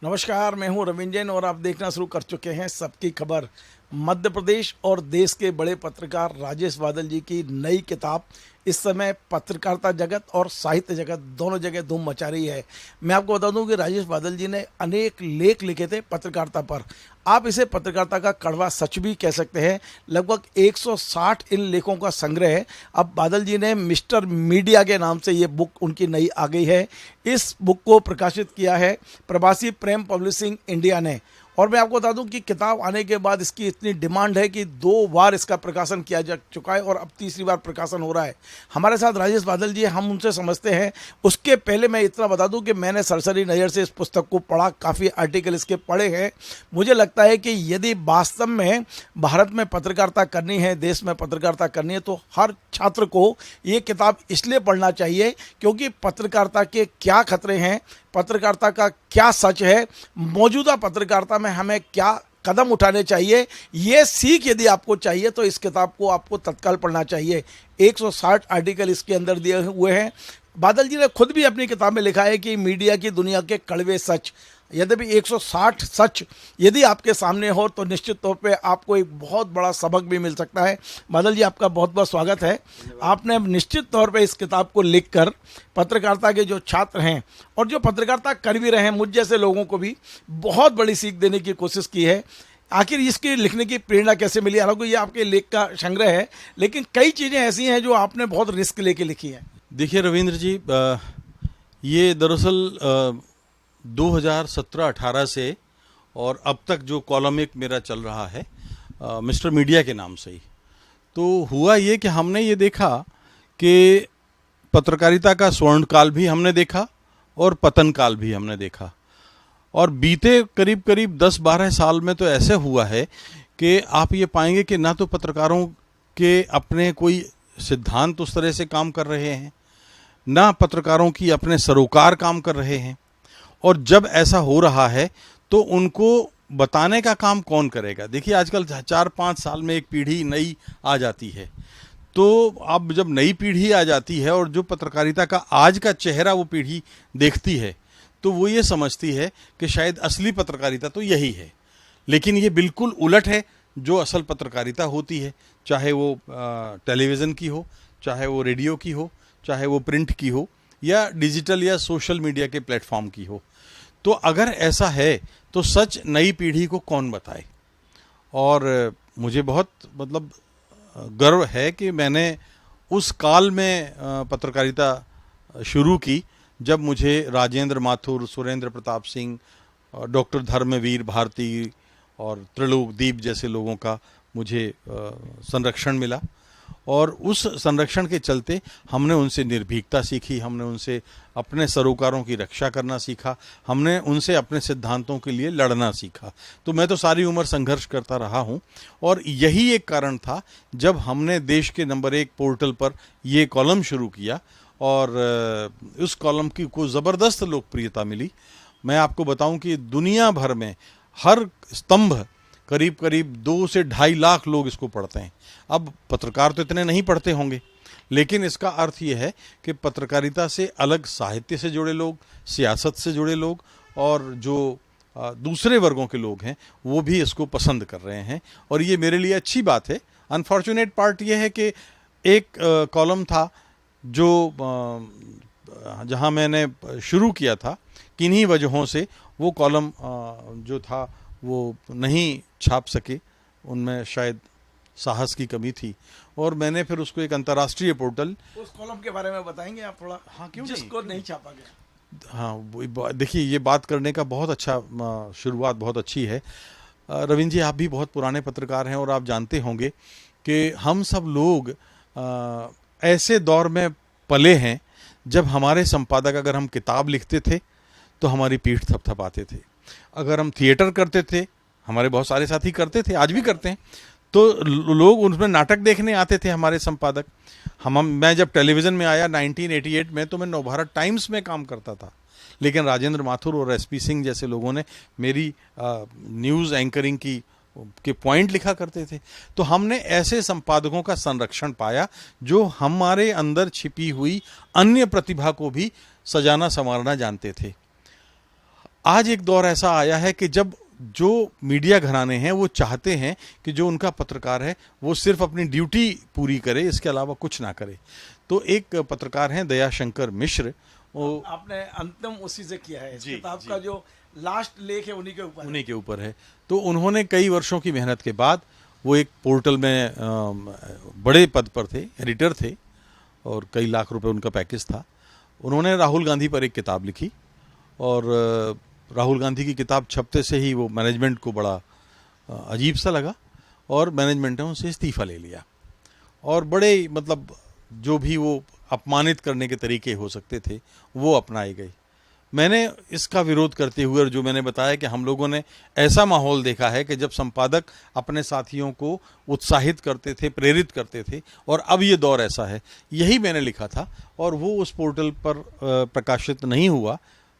नमस्कार, मैं हूं रविंद्र जैन और आप देखना शुरू कर चुके हैं सबकी खबर। मध्य प्रदेश और देश के बड़े पत्रकार राजेश बादल जी की नई किताब इस समय पत्रकारिता जगत और साहित्य जगत दोनों जगह धूम मचा रही है। मैं आपको बता दूं कि राजेश बादल जी ने अनेक लेख लिखे थे पत्रकारिता पर। आप इसे पत्रकारिता का कड़वा सच भी कह सकते हैं। लगभग 160 इन लेखों का संग्रह है। अब बादल जी ने मिस्टर मीडिया के नाम से ये बुक उनकी नई आ गई है। इस बुक को प्रकाशित किया है प्रवासी प्रेम पब्लिशिंग इंडिया ने। और मैं आपको बता दूं कि किताब आने के बाद इसकी इतनी डिमांड है कि 2 बार इसका प्रकाशन किया जा चुका है और अब तीसरी बार प्रकाशन हो रहा है। हमारे साथ राजेश बादल जी, हम उनसे समझते हैं। उसके पहले मैं इतना बता दूं कि मैंने सरसरी नज़र से इस पुस्तक को पढ़ा, काफ़ी आर्टिकल इसके पढ़े हैं। मुझे लगता है कि यदि वास्तव में भारत में पत्रकारिता करनी है, देश में पत्रकारिता करनी है, तो हर छात्र को ये किताब इसलिए पढ़ना चाहिए क्योंकि पत्रकारिता के क्या खतरे हैं, पत्रकारिता का क्या सच है, मौजूदा पत्रकारिता में हमें क्या कदम उठाने चाहिए, ये सीख यदि आपको चाहिए तो इस किताब को आपको तत्काल पढ़ना चाहिए। 160 आर्टिकल इसके अंदर दिए हुए हैं। बादल जी ने खुद भी अपनी किताब में लिखा है कि मीडिया की दुनिया के कड़वे सच। यद्यपि 160 सच यदि आपके सामने हो तो निश्चित तौर पे आपको एक बहुत बड़ा सबक भी मिल सकता है। बादल जी, आपका बहुत बहुत स्वागत है। आपने निश्चित तौर पे इस किताब को लिखकर पत्रकारिता के जो छात्र हैं और जो पत्रकारिता कर भी रहे हैं, मुझ जैसे लोगों को भी बहुत बड़ी सीख देने की कोशिश की है। आखिर इसके लिखने की प्रेरणा कैसे मिली? हालांकि ये आपके लेख का संग्रह है, लेकिन कई चीज़ें ऐसी हैं जो आपने बहुत रिस्क लेके लिखी हैं। देखिए रविंद्र जी, ये दरअसल 2017-18 से और अब तक जो कॉलम एक मेरा चल रहा है मिस्टर मीडिया के नाम से ही, तो हुआ ये कि हमने ये देखा कि पत्रकारिता का स्वर्ण काल भी हमने देखा और पतन काल भी हमने देखा। और बीते करीब करीब 10-12 साल में तो ऐसे हुआ है कि आप ये पाएंगे कि ना तो पत्रकारों के अपने कोई सिद्धांत उस तरह से काम कर रहे हैं, ना पत्रकारों की अपने सरोकार काम कर रहे हैं। और जब ऐसा हो रहा है तो उनको बताने का काम कौन करेगा? देखिए, आजकल 4-5 साल में एक पीढ़ी नई आ जाती है, तो अब जब नई पीढ़ी आ जाती है और जो पत्रकारिता का आज का चेहरा वो पीढ़ी देखती है, तो वो ये समझती है कि शायद असली पत्रकारिता तो यही है। लेकिन ये बिल्कुल उलट है जो असल पत्रकारिता होती है, चाहे वो टेलीविज़न की हो, चाहे वो रेडियो की हो, चाहे वो प्रिंट की हो, या डिजिटल या सोशल मीडिया के प्लेटफॉर्म की हो। तो अगर ऐसा है तो सच नई पीढ़ी को कौन बताए? और मुझे बहुत गर्व है कि मैंने उस काल में पत्रकारिता शुरू की जब मुझे राजेंद्र माथुर, सुरेंद्र प्रताप सिंह, डॉक्टर धर्मवीर भारती और त्रिलोकदीप जैसे लोगों का मुझे संरक्षण मिला। और उस संरक्षण के चलते हमने उनसे निर्भीकता सीखी, हमने उनसे अपने सरोकारों की रक्षा करना सीखा, हमने उनसे अपने सिद्धांतों के लिए लड़ना सीखा। तो मैं तो सारी उम्र संघर्ष करता रहा हूँ और यही एक कारण था जब हमने देश के नंबर 1 पोर्टल पर ये कॉलम शुरू किया और उस कॉलम की को ज़बरदस्त लोकप्रियता मिली। मैं आपको बताऊं कि दुनिया भर में हर स्तंभ करीब करीब 2 से 2.5 लाख लोग इसको पढ़ते हैं। अब पत्रकार तो इतने नहीं पढ़ते होंगे, लेकिन इसका अर्थ ये है कि पत्रकारिता से अलग साहित्य से जुड़े लोग, सियासत से जुड़े लोग और जो दूसरे वर्गों के लोग हैं वो भी इसको पसंद कर रहे हैं और ये मेरे लिए अच्छी बात है। अनफॉर्चुनेट पार्ट ये है कि एक कॉलम था जो जहां मैंने शुरू किया था, किन्हीं वजहों से वो कॉलम जो था वो नहीं छाप सके, उनमें शायद साहस की कमी थी और मैंने फिर उसको एक अंतर्राष्ट्रीय पोर्टल। उस कॉलम के बारे में बताएंगे आप थोड़ा? हाँ, क्यों जिसको नहीं छापा गया। हाँ, देखिए, ये बात करने का बहुत अच्छा शुरुआत बहुत अच्छी है। रविंद्र जी, आप भी बहुत पुराने पत्रकार हैं और आप जानते होंगे कि हम सब लोग ऐसे दौर में पले हैं जब हमारे संपादक, अगर हम किताब लिखते थे तो हमारी पीठ थपथपाते थे। अगर हम थिएटर करते थे, हमारे बहुत सारे साथी करते थे, आज भी करते हैं, तो लोग उसमें नाटक देखने आते थे हमारे संपादक। मैं जब टेलीविज़न में आया 1988 में, तो मैं नवभारत टाइम्स में काम करता था, लेकिन राजेंद्र माथुर और एसपी सिंह जैसे लोगों ने मेरी न्यूज़ एंकरिंग के पॉइंट लिखा करते थे। तो हमने ऐसे संपादकों का संरक्षण पाया जो हमारे अंदर छिपी हुई अन्य प्रतिभा को भी सजाना संवारना जानते थे। आज एक दौर ऐसा आया है कि जब जो मीडिया घराने हैं वो चाहते हैं कि जो उनका पत्रकार है वो सिर्फ अपनी ड्यूटी पूरी करे, इसके अलावा कुछ ना करे। तो एक पत्रकार हैं दयाशंकर मिश्र, वो आपने अंतिम उसी से किया है, इस जी, किताब जी। का जो लास्ट लेख है उन्हीं के ऊपर है। उन्हीं के ऊपर है। तो उन्होंने कई वर्षों की मेहनत के बाद वो एक पोर्टल में बड़े पद पर थे, एडिटर थे, और कई लाख रुपए उनका पैकेज था। उन्होंने राहुल गांधी पर एक किताब लिखी, और राहुल गांधी की किताब छपते से ही वो मैनेजमेंट को बड़ा अजीब सा लगा, और मैनेजमेंट ने उनसे इस्तीफा ले लिया। और बड़े मतलब जो भी वो अपमानित करने के तरीके हो सकते थे वो अपनाए गए। मैंने इसका विरोध करते हुए, और जो मैंने बताया कि हम लोगों ने ऐसा माहौल देखा है कि जब संपादक अपने साथियों को उत्साहित करते थे, प्रेरित करते थे, और अब ये दौर ऐसा है, यही मैंने लिखा था। और वो उस पोर्टल पर प्रकाशित नहीं हुआ।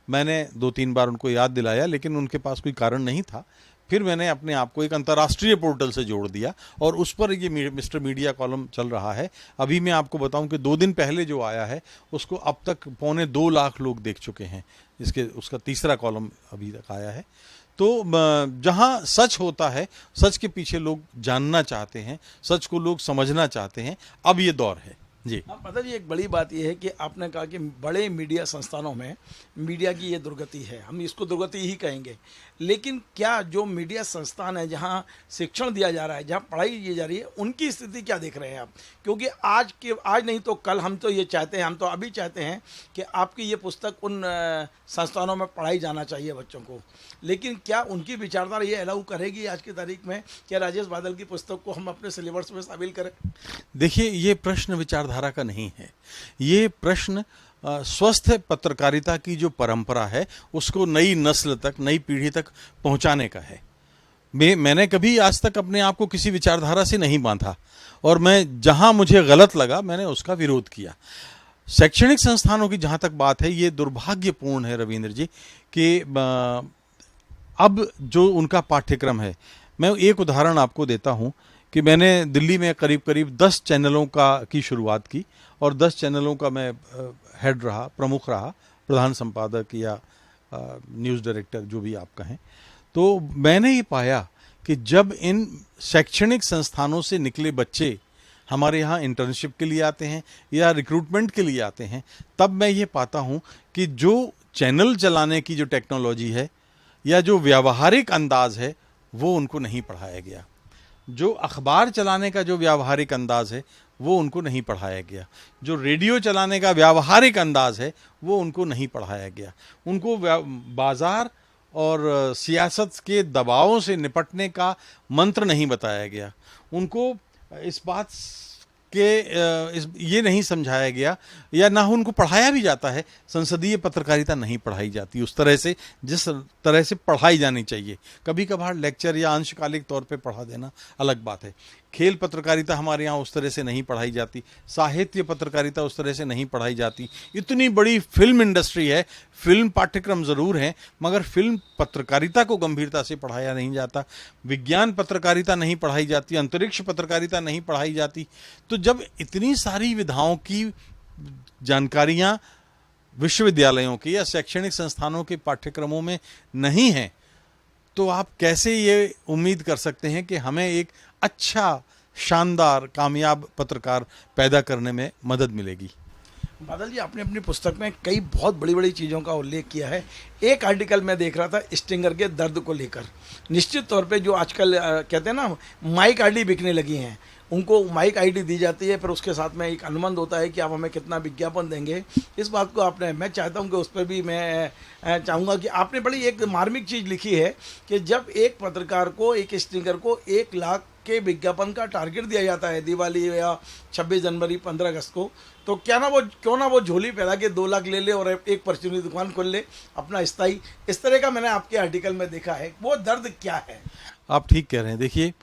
मैंने 2-3 बार उनको याद दिलाया, लेकिन उनके पास कोई कारण नहीं था। फिर मैंने अपने आप को एक अंतर्राष्ट्रीय पोर्टल से जोड़ दिया, और उस पर ये मिस्टर मीडिया कॉलम चल रहा है। अभी मैं आपको बताऊं कि 2 दिन पहले जो आया है उसको अब तक 2.25 लाख लोग देख चुके हैं। उसका तीसरा कॉलम अभी तक आया है। तो जहां सच होता है, सच के पीछे लोग जानना चाहते हैं, सच को लोग समझना चाहते हैं, अब ये दौर है जी। हाँ, पता जी, एक बड़ी बात यह है कि आपने कहा कि बड़े मीडिया संस्थानों में मीडिया की ये दुर्गति है, हम इसको दुर्गति ही कहेंगे। लेकिन क्या जो मीडिया संस्थान है, जहाँ शिक्षण दिया जा रहा है, जहाँ पढ़ाई की जा रही है, उनकी स्थिति क्या देख रहे हैं आप? क्योंकि आज नहीं तो कल हम तो ये चाहते हैं, हम तो अभी चाहते हैं कि आपकी ये पुस्तक उन संस्थानों में पढ़ाई जाना चाहिए बच्चों को। लेकिन क्या उनकी विचारधारा ये अलाउ करेगी आज की तारीख में कि राजेश बादल की पुस्तक को हम अपने सिलेबस में शामिल करें? देखिए, ये प्रश्न विचारधारा का नहीं है। ये प्रश्न स्वस्थ पत्रकारिता की जो परंपरा है उसको नई नस्ल तक, नई पीढ़ी तक पहुंचाने का है। मैंने कभी आज तक अपने आप को किसी विचारधारा से नहीं बांधा, और मैं जहां मुझे गलत लगा मैंने उसका विरोध किया। शैक्षणिक संस्थानों की जहां तक बात है, ये दुर्भाग्यपूर्ण है रविंद्र जी कि अब जो उनका पाठ्यक्रम है, मैं एक उदाहरण आपको देता हूं कि मैंने दिल्ली में करीब करीब 10 चैनलों की शुरुआत की, और 10 चैनलों का मैं हेड रहा, प्रमुख रहा, प्रधान संपादक या न्यूज़ डायरेक्टर, जो भी आप कहें। तो मैंने ये पाया कि जब इन शैक्षणिक संस्थानों से निकले बच्चे हमारे यहाँ इंटर्नशिप के लिए आते हैं या रिक्रूटमेंट के लिए आते हैं, तब मैं ये पाता हूँ कि जो चैनल चलाने की जो टेक्नोलॉजी है या जो व्यावहारिक अंदाज है वो उनको नहीं पढ़ाया गया। जो अखबार चलाने का जो व्यावहारिक अंदाज है वो उनको नहीं पढ़ाया गया। जो रेडियो चलाने का व्यावहारिक अंदाज है वो उनको नहीं पढ़ाया गया। उनको बाजार और सियासत के दबावों से निपटने का मंत्र नहीं बताया गया। उनको इस बात ये नहीं समझाया गया, या ना उनको पढ़ाया भी जाता है। संसदीय पत्रकारिता नहीं पढ़ाई जाती उस तरह से जिस तरह से पढ़ाई जानी चाहिए। कभी कभार लेक्चर या अंशकालिक तौर पे पढ़ा देना अलग बात है। खेल पत्रकारिता हमारे यहाँ उस तरह से नहीं पढ़ाई जाती, साहित्य पत्रकारिता उस तरह से नहीं पढ़ाई जाती। इतनी बड़ी फिल्म इंडस्ट्री है, फिल्म पाठ्यक्रम ज़रूर हैं, मगर फिल्म पत्रकारिता को गंभीरता से पढ़ाया नहीं जाता। विज्ञान पत्रकारिता नहीं पढ़ाई जाती, अंतरिक्ष पत्रकारिता नहीं पढ़ाई जाती। तो जब इतनी सारी विधाओं की जानकारियाँ विश्वविद्यालयों की या शैक्षणिक संस्थानों के पाठ्यक्रमों में नहीं हैं, तो आप कैसे ये उम्मीद कर सकते हैं कि हमें एक अच्छा, शानदार, कामयाब पत्रकार पैदा करने में मदद मिलेगी? बादल जी, आपने अपनी पुस्तक में कई बहुत बड़ी बड़ी चीज़ों का उल्लेख किया है। एक आर्टिकल मैं देख रहा था स्टिंगर के दर्द को लेकर। निश्चित तौर पे जो आजकल कहते हैं ना, माइक आईडी बिकने लगी हैं, उनको माइक आईडी दी जाती है, फिर उसके साथ में एक अनुबंध होता है कि आप हमें कितना विज्ञापन देंगे। इस बात को मैं चाहता हूं कि उस पर भी मैं चाहूँगा कि आपने बड़ी एक मार्मिक चीज़ लिखी है कि जब एक पत्रकार को, एक स्टिंगर को 1 लाख के विज्ञापन का टारगेट दिया जाता है दिवाली या 26 जनवरी, 15 अगस्त को, तो क्यों ना वो झोली फैला के 2 लाख ले ले और एक परचूनी दुकान खोल ले अपना स्थायी। इस तरह का मैंने आपके आर्टिकल में देखा है। वो दर्द क्या है? आप ठीक कह रहे हैं। देखिए,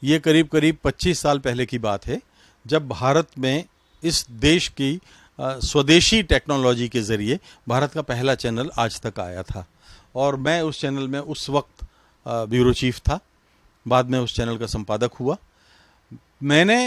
ये करीब करीब 25 साल पहले की बात है, जब भारत में इस देश की स्वदेशी टेक्नोलॉजी के ज़रिए भारत का पहला चैनल आज तक आया था, और मैं उस चैनल में उस वक्त ब्यूरो चीफ था। बाद में उस चैनल का संपादक हुआ। मैंने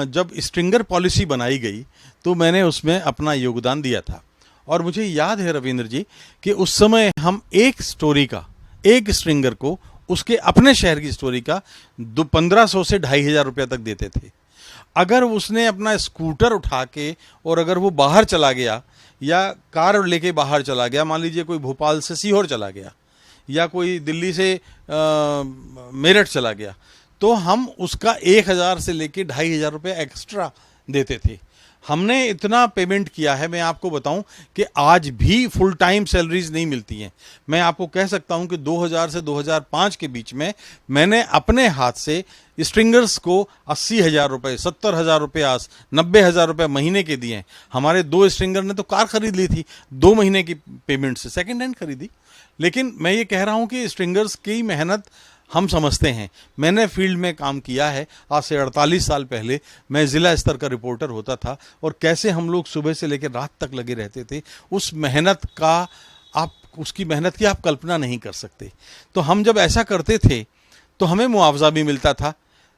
जब स्ट्रिंगर पॉलिसी बनाई गई तो मैंने उसमें अपना योगदान दिया था, और मुझे याद है रविंद्र जी कि उस समय हम एक स्टोरी का, एक स्ट्रिंगर को उसके अपने शहर की स्टोरी का 1500 से 2500 रुपया तक देते थे। अगर उसने अपना स्कूटर उठा के और अगर वो बाहर चला गया या कार लेके बाहर चला गया, मान लीजिए कोई भोपाल से सीहोर चला गया या कोई दिल्ली से मेरठ चला गया, तो हम उसका 1000 से लेके 2500 रुपये एक्स्ट्रा देते थे। हमने इतना पेमेंट किया है, मैं आपको बताऊं कि आज भी फुल टाइम सैलरीज नहीं मिलती हैं। मैं आपको कह सकता हूं कि 2000 से 2005 के बीच में मैंने अपने हाथ से स्ट्रिंगर्स को 80,000 रुपये, 70,000 रुपये, 90,000 रुपये महीने के दिए हैं। हमारे 2 स्ट्रिंगर ने तो कार खरीद ली थी 2 महीने की पेमेंट से, सेकेंड हैंड खरीदी। लेकिन मैं ये कह रहा हूं कि स्ट्रिंगर्स की मेहनत हम समझते हैं। मैंने फील्ड में काम किया है, आज से 48 साल पहले मैं ज़िला स्तर का रिपोर्टर होता था और कैसे हम लोग सुबह से लेकर रात तक लगे रहते थे। उस मेहनत का उसकी मेहनत की आप कल्पना नहीं कर सकते। तो हम जब ऐसा करते थे तो हमें मुआवजा भी मिलता था,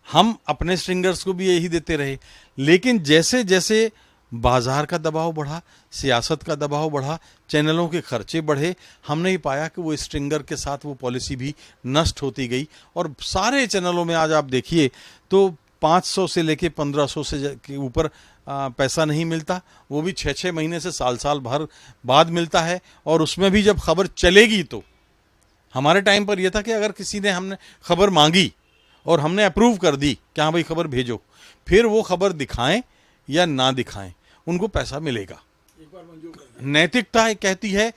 हम अपने स्ट्रिंगर्स को भी यही देते रहे। लेकिन जैसे जैसे बाजार का दबाव बढ़ा, सियासत का दबाव बढ़ा, चैनलों के खर्चे बढ़े, हमने ही पाया कि वो स्ट्रिंगर के साथ वो पॉलिसी भी नष्ट होती गई। और सारे चैनलों में आज आप देखिए तो 500 से लेके 1500 से के ऊपर पैसा नहीं मिलता, वो भी 6-6 महीने से साल भर बाद मिलता है। और उसमें भी जब खबर चलेगी तो हमारे टाइम पर यह था कि अगर किसी ने हमने खबर मांगी और हमने अप्रूव कर दी कि हाँ भाई खबर भेजो, फिर वो खबर दिखाएं या ना दिखाएं, उनको पैसा मिलेगा। नैतिकता कहती है,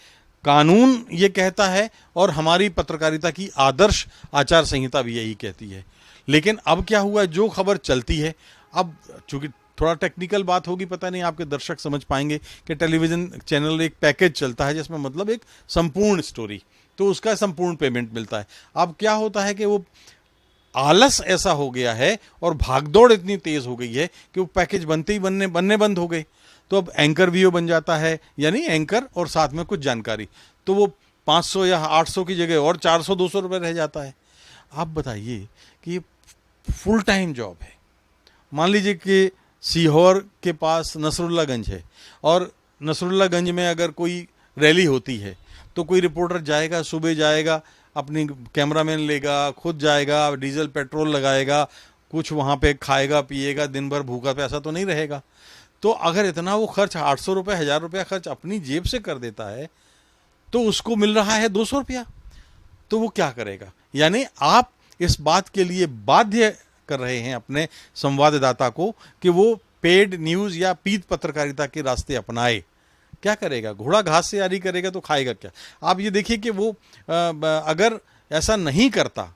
कानून ये कहता है और हमारी पत्रकारिता की आदर्श आचार संहिता भी यही कहती है। लेकिन अब क्या हुआ, जो खबर चलती है, अब चूंकि थोड़ा टेक्निकल बात होगी, पता नहीं आपके दर्शक समझ पाएंगे कि टेलीविजन चैनल एक पैकेज चलता है जिसमें मतलब एक संपूर्ण स्टोरी, तो उसका संपूर्ण पेमेंट मिलता है। अब क्या होता है कि वो आलस ऐसा हो गया है और भागदौड़ इतनी तेज हो गई है कि वो पैकेज बनते ही बनने बंद हो गए। तो अब एंकर वीओ बन जाता है, यानी एंकर और साथ में कुछ जानकारी, तो वो 500 या 800 की जगह और 400-200 रुपये रह जाता है। आप बताइए कि ये फुल टाइम जॉब है। मान लीजिए कि सीहोर के पास नसरुल्लागंज है और नसरुल्लागंज में अगर कोई रैली होती है तो कोई रिपोर्टर जाएगा, सुबह जाएगा, अपनी कैमरामैन लेगा, खुद जाएगा, डीजल पेट्रोल लगाएगा, कुछ वहाँ पे खाएगा पिएगा, दिन भर भूखा प्यासा तो नहीं रहेगा। तो अगर इतना वो खर्च 800 रुपये 1000 रुपया खर्च अपनी जेब से कर देता है तो उसको मिल रहा है 200 रुपया, तो वो क्या करेगा। यानी आप इस बात के लिए बाध्य कर रहे हैं अपने संवाददाता को कि वो पेड न्यूज़ या पीत पत्रकारिता के रास्ते अपनाए। क्या करेगा, घोड़ा घास से यारी करेगा तो खाएगा क्या। आप ये देखिए कि वो अगर ऐसा नहीं करता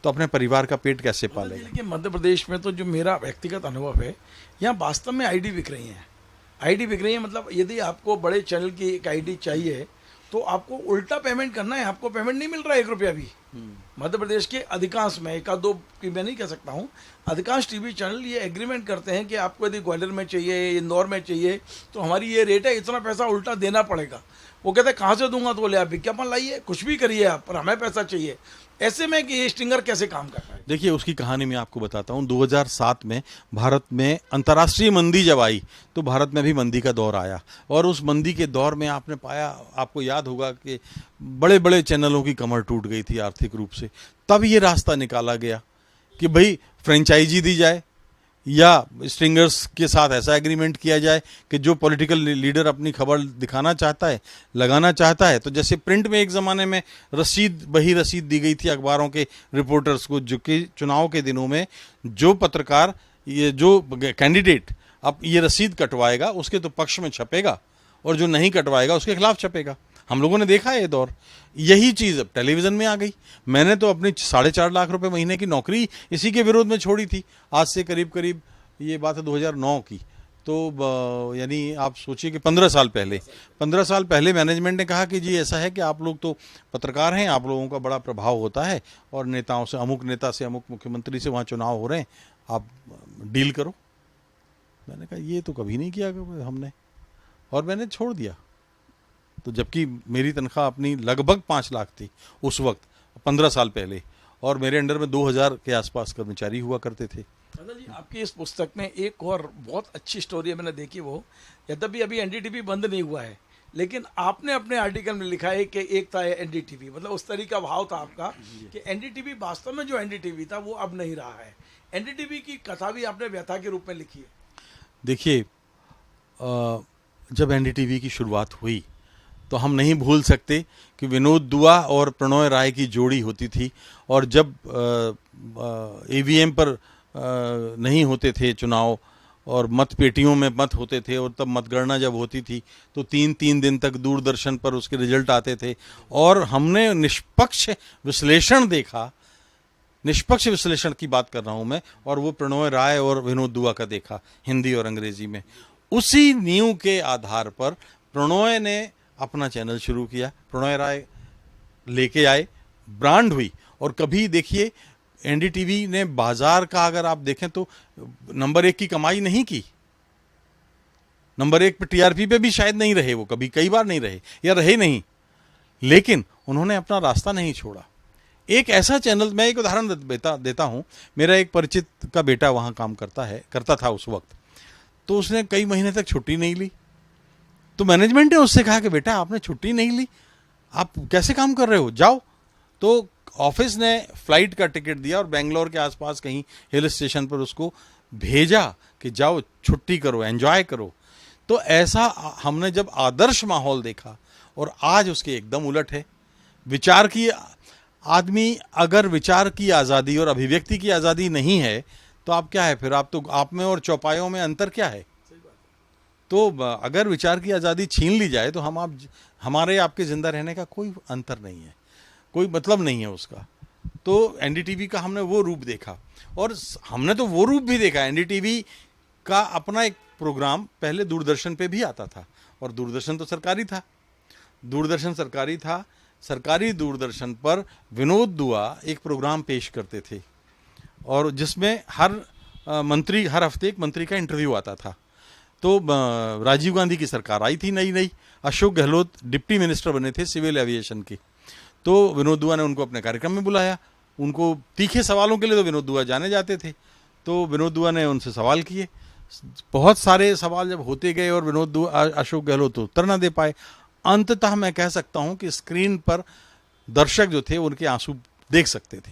तो अपने परिवार का पेट कैसे पालेगा। कि मध्य प्रदेश में तो जो मेरा व्यक्तिगत अनुभव है, यहाँ वास्तव में आईडी बिक रही हैं। आईडी बिक रही है, मतलब यदि आपको बड़े चैनल की एक आईडी चाहिए तो आपको उल्टा पेमेंट करना है, आपको पेमेंट नहीं मिल रहा है 1 रुपया भी। मध्य प्रदेश के अधिकांश में, 1-2 की मैं नहीं कह सकता हूँ, अधिकांश टीवी चैनल ये एग्रीमेंट करते हैं कि आपको यदि ग्वालियर में चाहिए, इंदौर में चाहिए, तो हमारी ये रेट है, इतना पैसा उल्टा देना पड़ेगा। वो कहते हैं कहाँ से दूंगा, तो बोले आप विज्ञापन लाइए, कुछ भी करिए आप, पर हमें पैसा चाहिए। ऐसे में कि ये स्टिंगर कैसे काम कर रहा है। देखिए उसकी कहानी मैं आपको बताता हूँ। 2007 में भारत में अंतर्राष्ट्रीय मंदी जब आई तो भारत में भी मंदी का दौर आया और उस मंदी के दौर में आपने पाया, आपको याद होगा कि बड़े बड़े चैनलों की कमर टूट गई थी आर्थिक रूप से। तब ये रास्ता निकाला गया कि भाई फ्रेंचाइजी दी जाए या स्ट्रिंगर्स के साथ ऐसा एग्रीमेंट किया जाए कि जो पॉलिटिकल लीडर अपनी खबर दिखाना चाहता है, लगाना चाहता है, तो जैसे प्रिंट में एक ज़माने में बही रसीद दी गई थी अखबारों के रिपोर्टर्स को, जो कि चुनाव के दिनों में जो पत्रकार, ये जो कैंडिडेट अब ये रसीद कटवाएगा उसके तो पक्ष में छपेगा और जो नहीं कटवाएगा उसके खिलाफ छपेगा। हम लोगों ने देखा है ये दौर। यही चीज़ अब टेलीविज़न में आ गई। मैंने तो अपनी 4.5 लाख रुपए महीने की नौकरी इसी के विरोध में छोड़ी थी, आज से करीब ये बात है 2009 की। तो यानी आप सोचिए कि 15 साल पहले मैनेजमेंट ने कहा कि जी ऐसा है कि आप लोग तो पत्रकार हैं, आप लोगों का बड़ा प्रभाव होता है और नेताओं से, अमुक नेता से, अमुक मुख्यमंत्री से वहाँ चुनाव हो रहे हैं, आप डील करो। मैंने कहा ये तो कभी नहीं किया हमने, और मैंने छोड़ दिया। तो जबकि मेरी तनख्वाह अपनी लगभग 5 लाख थी उस वक्त, 15 साल पहले, और मेरे अंडर में 2000 के आसपास कर्मचारी हुआ करते थे। दादा जी, आपकी इस पुस्तक में एक और बहुत अच्छी स्टोरी है, मैंने देखी वो, यद्यपि अभी एनडीटीवी बंद नहीं हुआ है, लेकिन आपने अपने आर्टिकल में लिखा है कि एक था एनडीटीवी, मतलब उस तरह का भाव था आपका कि एनडीटीवी वास्तव में जो एनडीटीवी था वो अब नहीं रहा है। एनडीटीवी की कथा भी आपने व्यथा के रूप में लिखी है। देखिए, जब एनडीटीवी की शुरुआत हुई तो हम नहीं भूल सकते कि विनोद दुआ और प्रणोय राय की जोड़ी होती थी, और जब ईवीएम पर नहीं होते थे चुनाव और मत पेटियों में मत होते थे, और तब मतगणना जब होती थी तो 3-3 दिन तक दूरदर्शन पर उसके रिजल्ट आते थे, और हमने निष्पक्ष विश्लेषण देखा, निष्पक्ष विश्लेषण की बात कर रहा हूं मैं, और वो प्रणोय राय और विनोद दुआ का देखा हिंदी और अंग्रेजी में। उसी नींव के आधार पर प्रणोय ने अपना चैनल शुरू किया, प्रणोय राय लेके आए, ब्रांड हुई। और कभी देखिए एनडीटीवी ने बाजार का अगर आप देखें तो नंबर 1 की कमाई नहीं की, नंबर 1 पे टीआरपी पे भी शायद नहीं रहे वो, कभी कई बार नहीं रहे या रहे नहीं, लेकिन उन्होंने अपना रास्ता नहीं छोड़ा। एक ऐसा चैनल, मैं एक उदाहरण देता हूं, मेरा एक परिचित का बेटा वहां काम करता था उस वक्त, तो उसने कई महीने तक छुट्टी नहीं ली। तो मैनेजमेंट ने उससे कहा कि बेटा आपने छुट्टी नहीं ली, आप कैसे काम कर रहे हो, जाओ। तो ऑफिस ने फ्लाइट का टिकट दिया और बेंगलोर के आसपास कहीं हिल स्टेशन पर उसको भेजा कि जाओ छुट्टी करो, एंजॉय करो। तो ऐसा हमने जब आदर्श माहौल देखा, और आज उसके एकदम उलट है। विचार की आदमी अगर विचार की आज़ादी और अभिव्यक्ति की आज़ादी नहीं है तो आप क्या है फिर, आप में और चौपायों में अंतर क्या है। तो अगर विचार की आज़ादी छीन ली जाए तो हमारे आपके जिंदा रहने का कोई अंतर नहीं है, कोई मतलब नहीं है उसका। तो एनडीटीवी का हमने वो रूप देखा, और हमने तो वो रूप भी देखा, एनडीटीवी का अपना एक प्रोग्राम पहले दूरदर्शन पे भी आता था, और दूरदर्शन तो सरकारी था, दूरदर्शन सरकारी था। सरकारी दूरदर्शन पर विनोद दुआ एक प्रोग्राम पेश करते थे, और जिसमें हर हफ्ते एक मंत्री का इंटरव्यू आता था। तो राजीव गांधी की सरकार आई थी नई, अशोक गहलोत डिप्टी मिनिस्टर बने थे सिविल एविएशन के। तो विनोद दुआ ने उनको अपने कार्यक्रम में बुलाया, उनको तीखे सवालों के लिए तो विनोद दुआ जाने जाते थे। तो विनोद दुआ ने उनसे सवाल किए, बहुत सारे सवाल जब होते गए और विनोद दुआ अशोक गहलोत तो उत्तर ना दे पाए, अंततः मैं कह सकता हूं कि स्क्रीन पर दर्शक जो थे उनके आंसू देख सकते थे,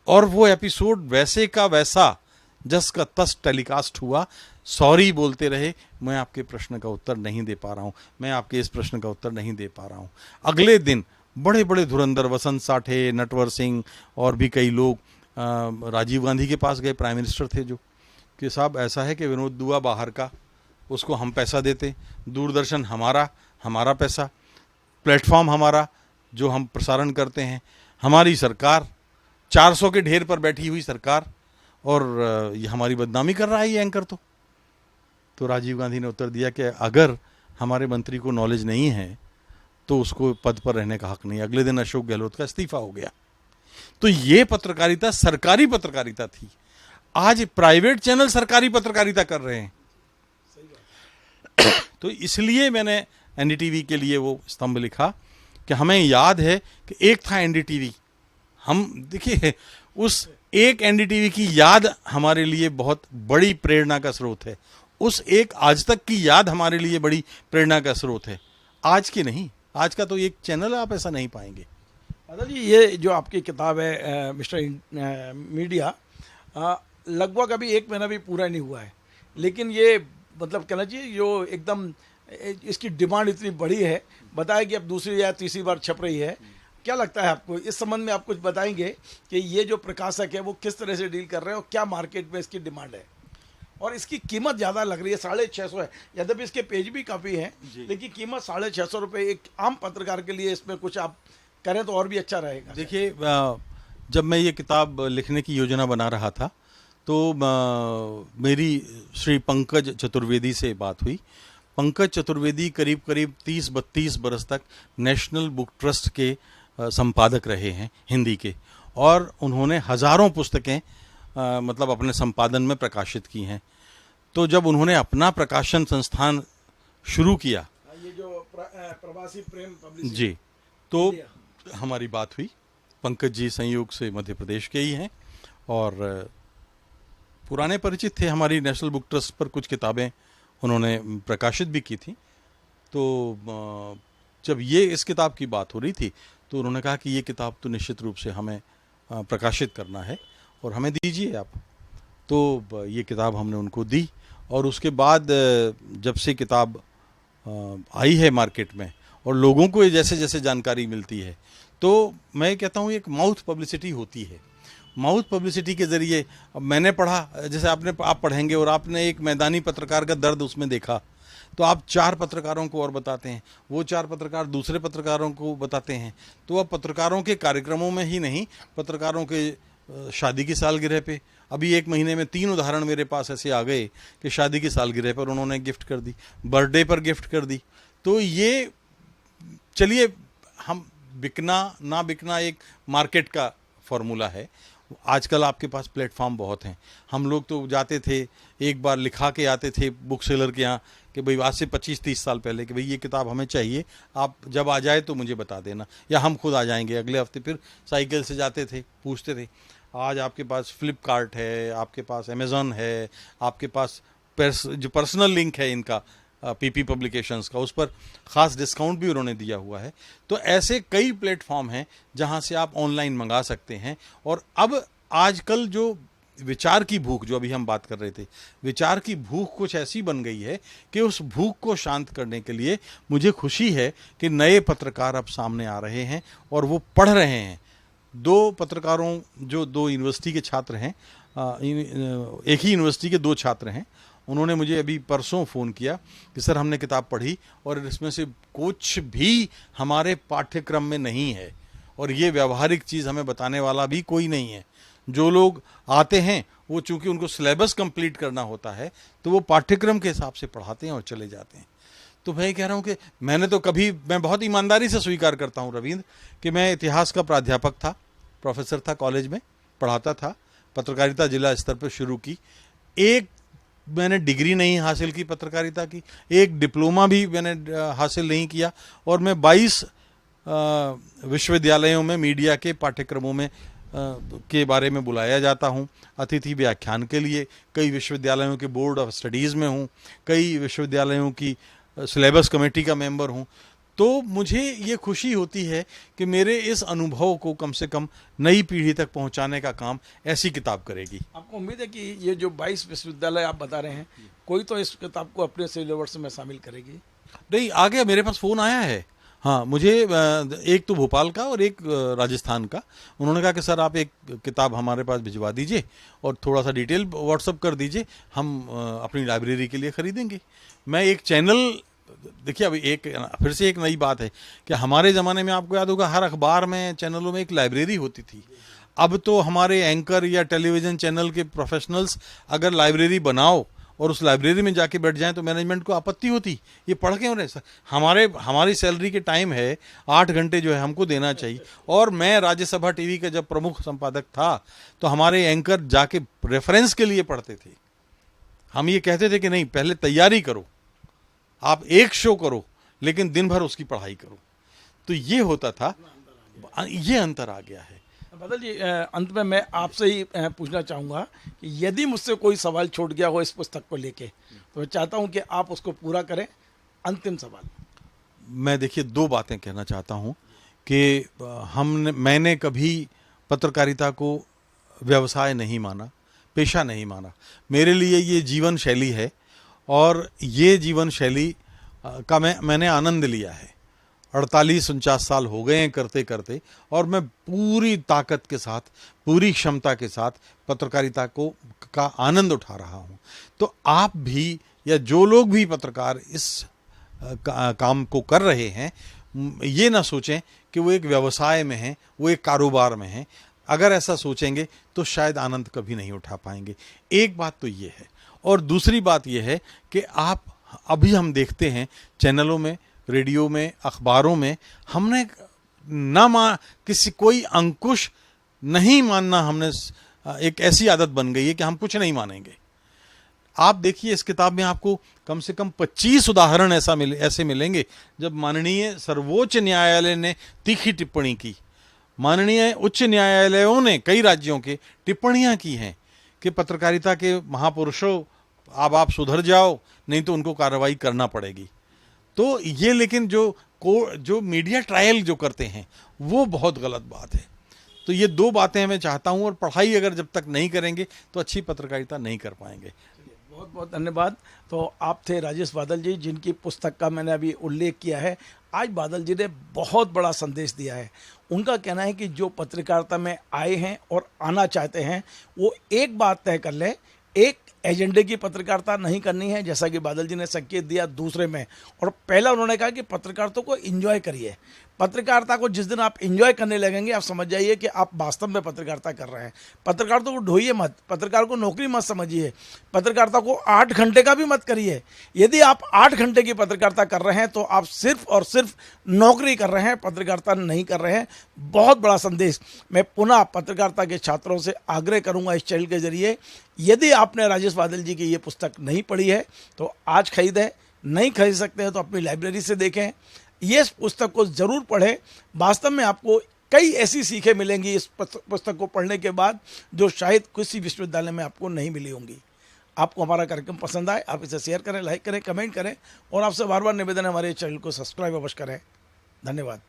और वो एपिसोड वैसे का वैसा जस का तस टेलीकास्ट हुआ। सॉरी बोलते रहे, मैं आपके प्रश्न का उत्तर नहीं दे पा रहा हूं, मैं आपके इस प्रश्न का उत्तर नहीं दे पा रहा हूं। अगले दिन बड़े बड़े धुरंधर वसंत साठे, नटवर सिंह और भी कई लोग राजीव गांधी के पास गए, प्राइम मिनिस्टर थे जो, कि साहब ऐसा है कि विनोद दुआ बाहर का, उसको हम पैसा देते, दूरदर्शन हमारा पैसा, प्लेटफॉर्म हमारा जो हम प्रसारण करते हैं, हमारी सरकार 400 के ढेर पर बैठी हुई सरकार, और ये हमारी बदनामी कर रहा है ये एंकर। तो राजीव गांधी ने उत्तर दिया कि अगर हमारे मंत्री को नॉलेज नहीं है तो उसको पद पर रहने का हक नहीं। अगले दिन अशोक गहलोत का इस्तीफा हो गया। तो ये पत्रकारिता सरकारी पत्रकारिता थी, आज प्राइवेट चैनल सरकारी पत्रकारिता कर रहे हैं। तो इसलिए मैंने एनडीटीवी के लिए वो स्तंभ लिखा कि हमें याद है कि एक था एनडीटीवी, हम देखिए उस एक एनडीटीवी की याद हमारे लिए बहुत बड़ी प्रेरणा का स्रोत है, उस एक आज तक की याद हमारे लिए बड़ी प्रेरणा का स्रोत है, आज की नहीं। आज का तो एक चैनल आप ऐसा नहीं पाएंगे। दादा जी, ये जो आपकी किताब है मिस्टर मीडिया, लगभग अभी 1 महीना भी पूरा नहीं हुआ है, लेकिन ये मतलब कहना चाहिए जो एकदम इसकी डिमांड इतनी बड़ी है, बताया कि अब दूसरी या तीसरी बार छप रही है। क्या लगता है आपको इस संबंध में, आप कुछ बताएंगे कि ये जो प्रकाशक है वो किस तरह से डील कर रहे हैं और क्या मार्केट में इसकी डिमांड है, और इसकी कीमत ज़्यादा लग रही है, 650 है, यद्यपि इसके पेज भी काफ़ी हैं, लेकिन कीमत 650 रुपये एक आम पत्रकार के लिए, इसमें कुछ आप करें तो और भी अच्छा रहेगा। देखिए, जब मैं ये किताब लिखने की योजना बना रहा था तो मेरी श्री पंकज चतुर्वेदी से बात हुई। पंकज चतुर्वेदी करीब 30-32 बरस तक नेशनल बुक ट्रस्ट के संपादक रहे हैं हिंदी के, और उन्होंने हजारों पुस्तकें मतलब अपने संपादन में प्रकाशित की हैं। तो जब उन्होंने अपना प्रकाशन संस्थान शुरू किया, ये जो प्रवासी प्रेम पब्लिशिंग जी, तो हमारी बात हुई। पंकज जी संयोग से मध्य प्रदेश के ही हैं और पुराने परिचित थे, हमारी नेशनल बुक ट्रस्ट पर कुछ किताबें उन्होंने प्रकाशित भी की थी। तो जब ये इस किताब की बात हो रही थी तो उन्होंने कहा कि ये किताब तो निश्चित रूप से हमें प्रकाशित करना है और हमें दीजिए आप। तो ये किताब हमने उनको दी और उसके बाद जब से किताब आई है मार्केट में और लोगों को ये जैसे जैसे जानकारी मिलती है, तो मैं कहता हूँ एक माउथ पब्लिसिटी होती है। माउथ पब्लिसिटी के ज़रिए अब मैंने पढ़ा, जैसे आप पढ़ेंगे और आपने एक मैदानी पत्रकार का दर्द उसमें देखा, तो आप 4 पत्रकारों को और बताते हैं, वो 4 पत्रकार दूसरे पत्रकारों को बताते हैं। तो अब पत्रकारों के कार्यक्रमों में ही नहीं, पत्रकारों के शादी की सालगिरह पे, अभी 1 महीने में 3 उदाहरण मेरे पास ऐसे आ गए कि शादी की सालगिरह पर उन्होंने गिफ्ट कर दी, बर्थडे पर गिफ्ट कर दी। तो ये चलिए, हम बिकना ना बिकना एक मार्केट का फॉर्मूला है। आजकल आपके पास प्लेटफॉर्म बहुत हैं। हम लोग तो जाते थे, एक बार लिखा के आते थे बुक सेलर के यहाँ कि भाई आज से 25-30 साल पहले कि भाई ये किताब हमें चाहिए, आप जब आ जाए तो मुझे बता देना, या हम खुद आ जाएंगे अगले हफ्ते। फिर साइकिल से जाते थे, पूछते थे। आज आपके पास फ्लिपकार्ट है, आपके पास अमेज़ॉन है, आपके पास जो पर्सनल लिंक है इनका पीपी पब्लिकेशंस का, उस पर ख़ास डिस्काउंट भी उन्होंने दिया हुआ है। तो ऐसे कई प्लेटफॉर्म हैं जहां से आप ऑनलाइन मंगा सकते हैं। और अब आजकल जो विचार की भूख, जो अभी हम बात कर रहे थे, विचार की भूख कुछ ऐसी बन गई है कि उस भूख को शांत करने के लिए मुझे खुशी है कि नए पत्रकार अब सामने आ रहे हैं और वो पढ़ रहे हैं। 2 पत्रकारों, जो 2 यूनिवर्सिटी के छात्र हैं, एक ही यूनिवर्सिटी के 2 छात्र हैं, उन्होंने मुझे अभी परसों फ़ोन किया कि सर हमने किताब पढ़ी और इसमें से कुछ भी हमारे पाठ्यक्रम में नहीं है और ये व्यावहारिक चीज़ हमें बताने वाला भी कोई नहीं है। जो लोग आते हैं वो चूंकि उनको सिलेबस कंप्लीट करना होता है तो वो पाठ्यक्रम के हिसाब से पढ़ाते हैं और चले जाते हैं। तो मैं कह रहा हूँ कि मैं बहुत ईमानदारी से स्वीकार करता हूँ रविंद्र कि मैं इतिहास का प्राध्यापक था, प्रोफेसर था, कॉलेज में पढ़ाता था, पत्रकारिता जिला स्तर पर शुरू की। एक मैंने डिग्री नहीं हासिल की पत्रकारिता की, एक डिप्लोमा भी मैंने हासिल नहीं किया, और मैं 22 विश्वविद्यालयों में मीडिया के पाठ्यक्रमों में के बारे में बुलाया जाता हूँ अतिथि व्याख्यान के लिए। कई विश्वविद्यालयों के बोर्ड ऑफ स्टडीज़ में हूँ, कई विश्वविद्यालयों की सिलेबस कमेटी का मेंबर हूँ। तो मुझे ये खुशी होती है कि मेरे इस अनुभव को कम से कम नई पीढ़ी तक पहुंचाने का काम ऐसी किताब करेगी। आपको उम्मीद है कि ये जो 22 विश्वविद्यालय आप बता रहे हैं, कोई तो इस किताब को अपने सिलेबस में शामिल करेगी? नहीं, आ गया, मेरे पास फ़ोन आया है। हाँ, मुझे एक तो भोपाल का और एक राजस्थान का। उन्होंने कहा कि सर आप एक किताब हमारे पास भिजवा दीजिए और थोड़ा सा डिटेल व्हाट्सअप कर दीजिए, हम अपनी लाइब्रेरी के लिए ख़रीदेंगे। मैं एक चैनल, देखिए अभी फिर से एक नई बात है कि हमारे ज़माने में आपको याद होगा हर अखबार में, चैनलों में एक लाइब्रेरी होती थी। अब तो हमारे एंकर या टेलीविज़न चैनल के प्रोफेशनल्स अगर लाइब्रेरी बनाओ और उस लाइब्रेरी में जाके बैठ जाएं तो मैनेजमेंट को आपत्ति होती, ये पढ़ क्यों रहे? हमारी सैलरी के टाइम है, 8 घंटे जो है हमको देना चाहिए। और मैं राज्यसभा टीवी का जब प्रमुख संपादक था तो हमारे एंकर जाके रेफरेंस के लिए पढ़ते थे। हम ये कहते थे कि नहीं, पहले तैयारी करो, आप एक शो करो लेकिन दिन भर उसकी पढ़ाई करो। तो ये होता था, ये अंतर आ गया है। बादल जी, अंत में मैं आपसे ही पूछना चाहूँगा कि यदि मुझसे कोई सवाल छूट गया हो इस पुस्तक को लेके, तो मैं चाहता हूँ कि आप उसको पूरा करें। अंतिम सवाल। मैं देखिए 2 बातें कहना चाहता हूँ कि मैंने कभी पत्रकारिता को व्यवसाय नहीं माना, पेशा नहीं माना। मेरे लिए ये जीवन शैली है और ये जीवन शैली का मैंने आनंद लिया है। 48-49 साल हो गए हैं करते करते, और मैं पूरी ताकत के साथ, पूरी क्षमता के साथ पत्रकारिता का आनंद उठा रहा हूँ। तो आप भी, या जो लोग भी पत्रकार इस काम को कर रहे हैं, ये ना सोचें कि वो एक व्यवसाय में हैं, वो एक कारोबार में हैं। अगर ऐसा सोचेंगे तो शायद आनंद कभी नहीं उठा पाएंगे। एक बात तो ये है, और दूसरी बात ये है कि अभी हम देखते हैं चैनलों में, रेडियो में, अखबारों में, हमने कोई अंकुश नहीं मानना, हमने एक ऐसी आदत बन गई है कि हम कुछ नहीं मानेंगे। आप देखिए इस किताब में आपको कम से कम 25 उदाहरण ऐसे मिलेंगे जब माननीय सर्वोच्च न्यायालय ने तीखी टिप्पणी की। माननीय उच्च न्यायालयों ने कई राज्यों के टिप्पणियां की हैं कि पत्रकारिता के महापुरुषों, अब आप सुधर जाओ, नहीं तो उनको कार्रवाई करना पड़ेगी। तो ये लेकिन जो मीडिया ट्रायल जो करते हैं वो बहुत गलत बात है। तो ये दो बातें मैं चाहता हूँ, और पढ़ाई अगर जब तक नहीं करेंगे तो अच्छी पत्रकारिता नहीं कर पाएंगे। बहुत बहुत धन्यवाद। तो आप थे राजेश बादल जी, जिनकी पुस्तक का मैंने अभी उल्लेख किया है। आज बादल जी ने बहुत बड़ा संदेश दिया है। उनका कहना है कि जो पत्रकारिता में आए हैं और आना चाहते हैं वो एक बात तय कर ले, एक एजेंडे की पत्रकारिता नहीं करनी है, जैसा कि बादल जी ने संकेत दिया दूसरे में। और पहला उन्होंने कहा कि पत्रकारिता को एंजॉय करिए। पत्रकारिता को जिस दिन आप एंजॉय करने लगेंगे, आप समझ जाइए कि आप वास्तव में पत्रकारिता कर रहे हैं। पत्रकारिता को ढोइए मत, पत्रकार को नौकरी मत समझिए, पत्रकारिता को 8 घंटे का भी मत करिए। यदि आप 8 घंटे की पत्रकारिता कर रहे हैं तो आप सिर्फ और सिर्फ नौकरी कर रहे हैं, पत्रकारिता नहीं कर रहे हैं। बहुत बड़ा संदेश। मैं पुनः पत्रकारिता के छात्रों से आग्रह करूंगा इस चैनल के जरिए, यदि आपने राजेश बादल जी की ये पुस्तक नहीं पढ़ी है तो आज खरीदें, नहीं खरीद सकते हैं तो अपनी लाइब्रेरी से देखें। ये पुस्तक को ज़रूर पढ़ें। वास्तव में आपको कई ऐसी सीखें मिलेंगी इस पुस्तक को पढ़ने के बाद जो शायद किसी विश्वविद्यालय में आपको नहीं मिली होंगी। आपको हमारा कार्यक्रम पसंद आए, आप इसे शेयर करें, लाइक करें, कमेंट करें, और आपसे बार बार निवेदन है हमारे चैनल को सब्सक्राइब अवश्य करें। धन्यवाद।